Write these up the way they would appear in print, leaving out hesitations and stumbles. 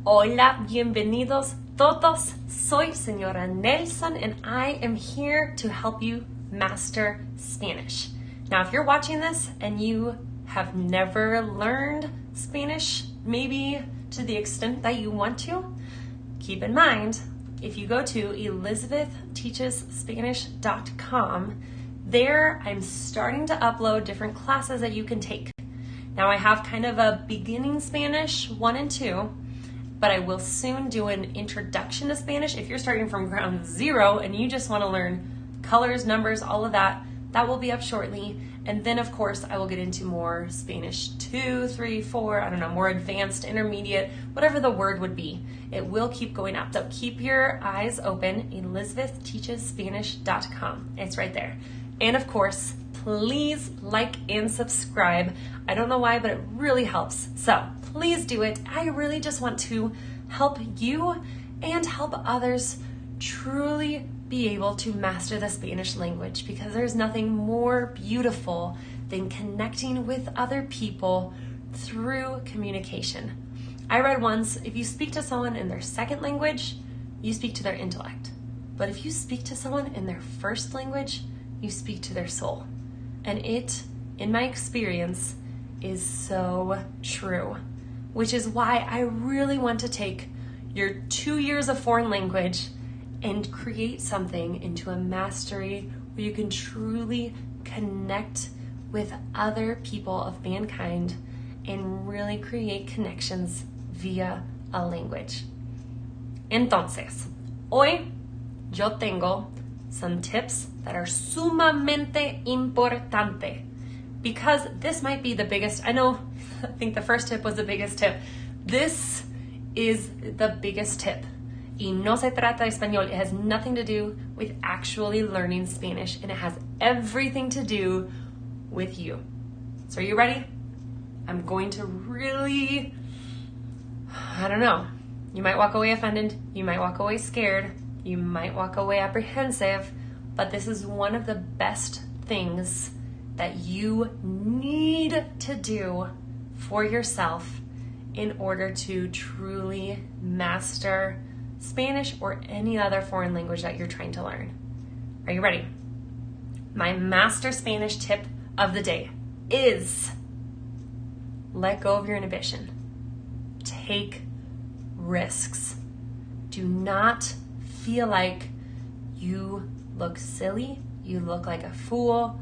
Hola, bienvenidos todos. Soy Señora Nelson and I am here to help you master Spanish. Now, if you're watching this and you have never learned Spanish, maybe to the extent that you want to, keep in mind, if you go to elizabethteachesspanish.com, there I'm starting to upload different classes that you can take. Now I have kind of a beginning Spanish 1 and 2, but I will soon do an introduction to Spanish. If you're starting from ground zero and you just want to learn colors, numbers, all of that, that will be up shortly. And then of course I will get into more Spanish 2, 3, 4, I don't know, more advanced, intermediate, whatever the word would be. It will keep going up. So keep your eyes open, elizabethteachesspanish.com. It's right there. And of course, please like and subscribe. I don't know why, but it really helps. So please do it. I really just want to help you and help others truly be able to master the Spanish language, because there's nothing more beautiful than connecting with other people through communication. I read once, if you speak to someone in their second language, you speak to their intellect. But if you speak to someone in their first language, you speak to their soul. And it, in my experience, is so true, which is why I really want to take your 2 years of foreign language and create something into a mastery where you can truly connect with other people of mankind and really create connections via a language. Entonces, hoy yo tengo some tips that are sumamente importante, because this might be the biggest, I think the first tip was the biggest tip. This is the biggest tip. Y no se trata de español. It has nothing to do with actually learning Spanish, and it has everything to do with you. So are you ready? I'm going to really, I don't know. You might walk away offended. You might walk away scared. You might walk away apprehensive, but this is one of the best things that you need to do for yourself in order to truly master Spanish or any other foreign language that you're trying to learn. Are you ready? My master Spanish tip of the day is let go of your inhibition. Take risks. Do not feel like you look silly, you look like a fool,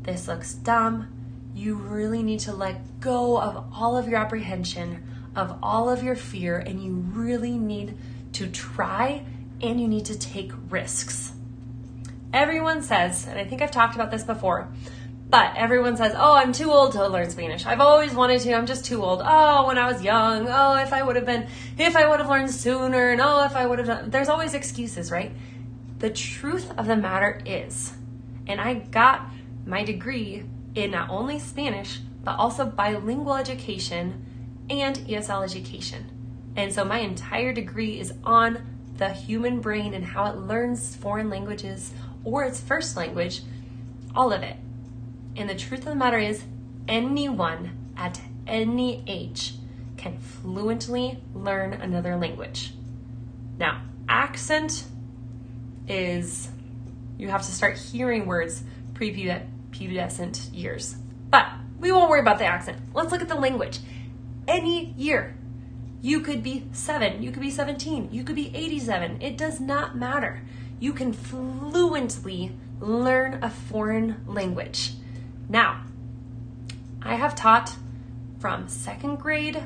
this looks dumb. You really need to let go of all of your apprehension, of all of your fear, and you really need to try, and you need to take risks. Everyone says, and I think I've talked about this before, but everyone says, oh, I'm too old to learn Spanish. I've always wanted to, I'm just too old. Oh, when I was young, oh, if I would have learned sooner, and oh, if I would have done, there's always excuses, right? The truth of the matter is, and I got my degree in not only Spanish, but also bilingual education and ESL education. And so my entire degree is on the human brain and how it learns foreign languages or its first language, all of it. And the truth of the matter is, anyone at any age can fluently learn another language. Now, accent is, you have to start hearing words prepubescent years. But we won't worry about the accent. Let's look at the language. Any year. You could be 7, you could be 17, you could be 87. It does not matter. You can fluently learn a foreign language. Now, I have taught from 2nd grade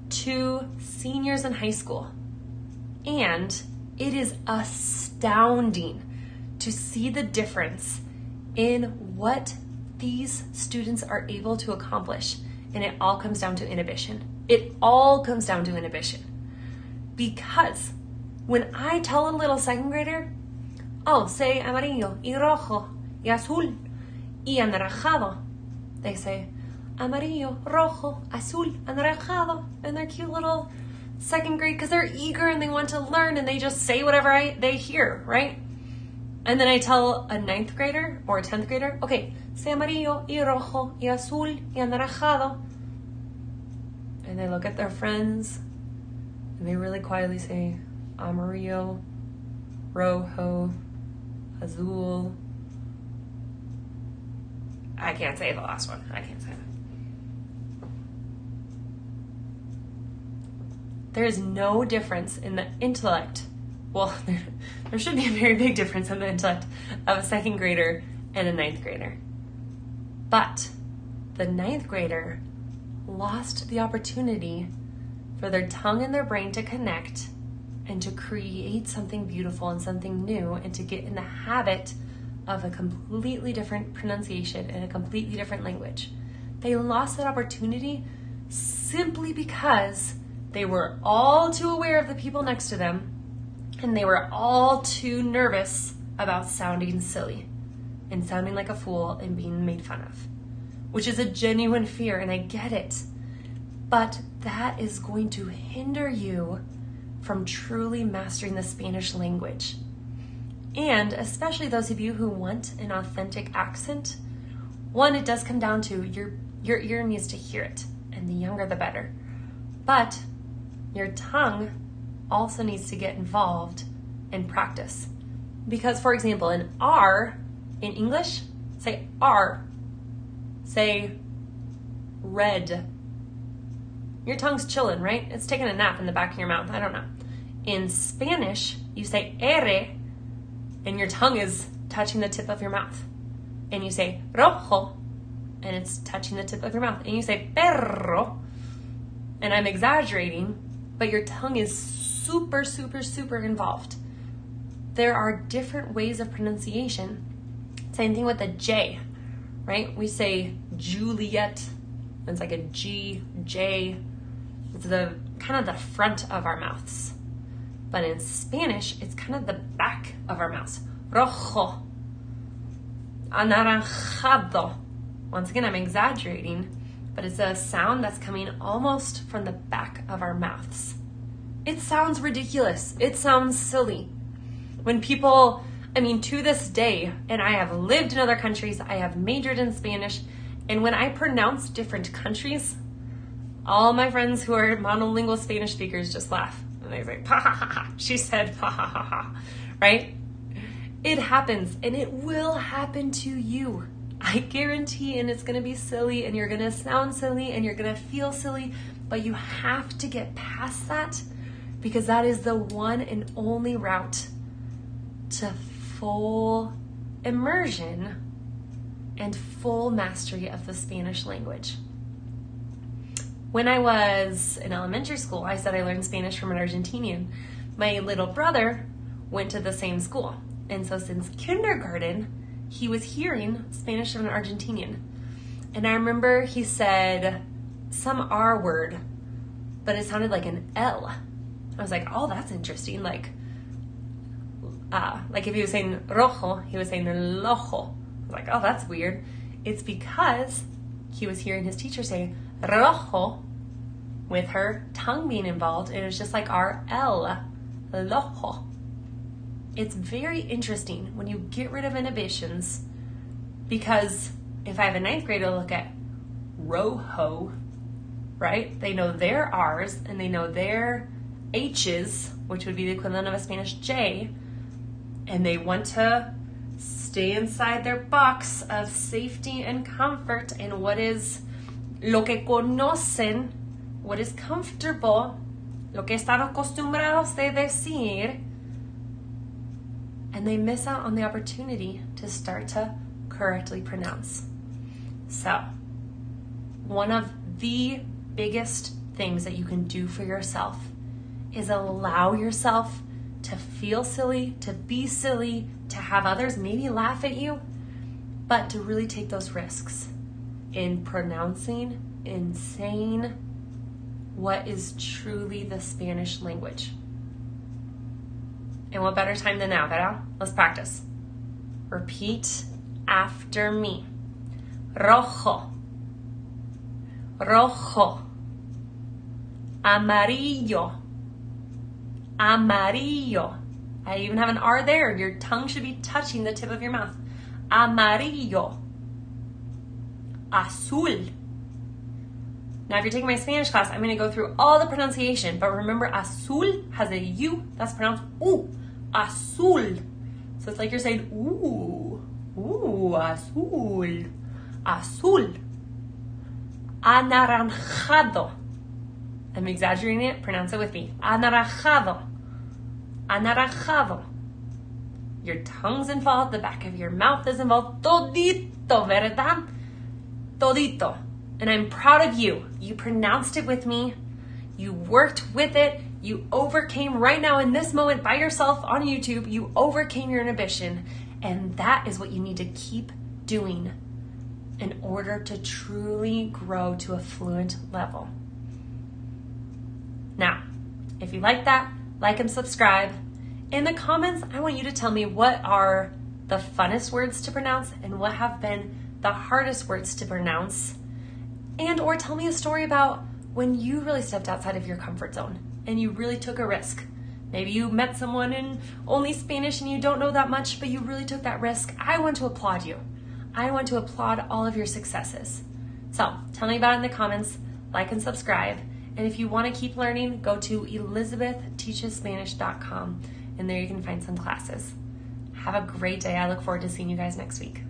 to seniors in high school. And it is astounding to see the difference in what these students are able to accomplish. And it all comes down to inhibition. It all comes down to inhibition. Because when I tell a little 2nd grader, oh, say amarillo, y rojo, y azul, y anaranjado, they say amarillo, rojo, azul, anaranjado, and they're cute little 2nd grade, because they're eager and they want to learn, and they just say whatever they hear, right? And then I tell a 9th grader or a 10th grader, okay, say amarillo, y rojo, y azul, y anaranjado. And they look at their friends And they really quietly say amarillo, rojo, azul. I can't say the last one. I can't say that. There is no difference in the intellect. Well, there should be a very big difference in the intellect of a second grader and a ninth grader. But the ninth grader lost the opportunity for their tongue and their brain to connect and to create something beautiful and something new and to get in the habit of a completely different pronunciation and a completely different language. They lost that opportunity simply because they were all too aware of the people next to them and they were all too nervous about sounding silly and sounding like a fool and being made fun of, which is a genuine fear, and I get it. But that is going to hinder you from truly mastering the Spanish language. And especially those of you who want an authentic accent, one, it does come down to your ear needs to hear it, and the younger the better. But your tongue also needs to get involved and practice. Because, for example, an R in English, say R, say red. Your tongue's chilling, right? It's taking a nap in the back of your mouth. I don't know. In Spanish, you say R, and your tongue is touching the tip of your mouth. And you say rojo, and it's touching the tip of your mouth. And you say perro, and I'm exaggerating, but your tongue is super, super, super involved. There are different ways of pronunciation. Same thing with the J, right? We say Juliet. It's like a G, J. It's the kind of the front of our mouths. But in Spanish, it's kind of the back of our mouths. Rojo. Anaranjado. Once again, I'm exaggerating, but it's a sound that's coming almost from the back of our mouths. It sounds ridiculous. It sounds silly. When people, to this day, and I have lived in other countries, I have majored in Spanish, and when I pronounce different countries, all my friends who are monolingual Spanish speakers just laugh. And they say, ha ha ha ha. She said, ha ha ha ha. Right? It happens, and it will happen to you. I guarantee, and it's going to be silly, and you're going to sound silly, and you're going to feel silly, but you have to get past that, because that is the one and only route to full immersion and full mastery of the Spanish language. When I was in elementary school, I said I learned Spanish from an Argentinian. My little brother went to the same school. And so since kindergarten, he was hearing Spanish from an Argentinian. And I remember he said some R word, but it sounded like an L. I was like, oh, that's interesting. Like if he was saying rojo, he was saying lojo. I was like, oh, that's weird. It's because he was hearing his teacher say rojo with her tongue being involved. It was just like our L, lojo. It's very interesting when you get rid of inhibitions, because if I have a ninth grader look at rojo, right? They know their R's and they know their H's, which would be the equivalent of a Spanish J, and they want to stay inside their box of safety and comfort and what is lo que conocen, what is comfortable, lo que están acostumbrados de decir, and they miss out on the opportunity to start to correctly pronounce. So, one of the biggest things that you can do for yourself is allow yourself to feel silly, to be silly, to have others maybe laugh at you, but to really take those risks in pronouncing, in saying what is truly the Spanish language. And what better time than now, ¿verdad? Let's practice. Repeat after me. Rojo. Rojo. Amarillo. Amarillo. I even have an R there. Your tongue should be touching the tip of your mouth. Amarillo. Azul. Now, if you're taking my Spanish class, I'm going to go through all the pronunciation, but remember azul has a U, that's pronounced U, azul. So it's like you're saying ooh, ooh, azul, azul. Anaranjado. I'm exaggerating it, pronounce it with me. Anaranjado, anaranjado. Your tongue's involved, the back of your mouth is involved, todito, ¿verdad? Todito. And I'm proud of you. You pronounced it with me. You worked with it. You overcame right now in this moment by yourself on YouTube. You overcame your inhibition. And that is what you need to keep doing in order to truly grow to a fluent level. Now, if you like that, like and subscribe. In the comments, I want you to tell me what are the funnest words to pronounce and what have been the hardest words to pronounce. And or tell me a story about when you really stepped outside of your comfort zone and you really took a risk. Maybe you met someone in only Spanish and you don't know that much, but you really took that risk. I want to applaud you. I want to applaud all of your successes. So tell me about it in the comments, like and subscribe. And if you want to keep learning, go to elizabethteachesspanish.com and there you can find some classes. Have a great day. I look forward to seeing you guys next week.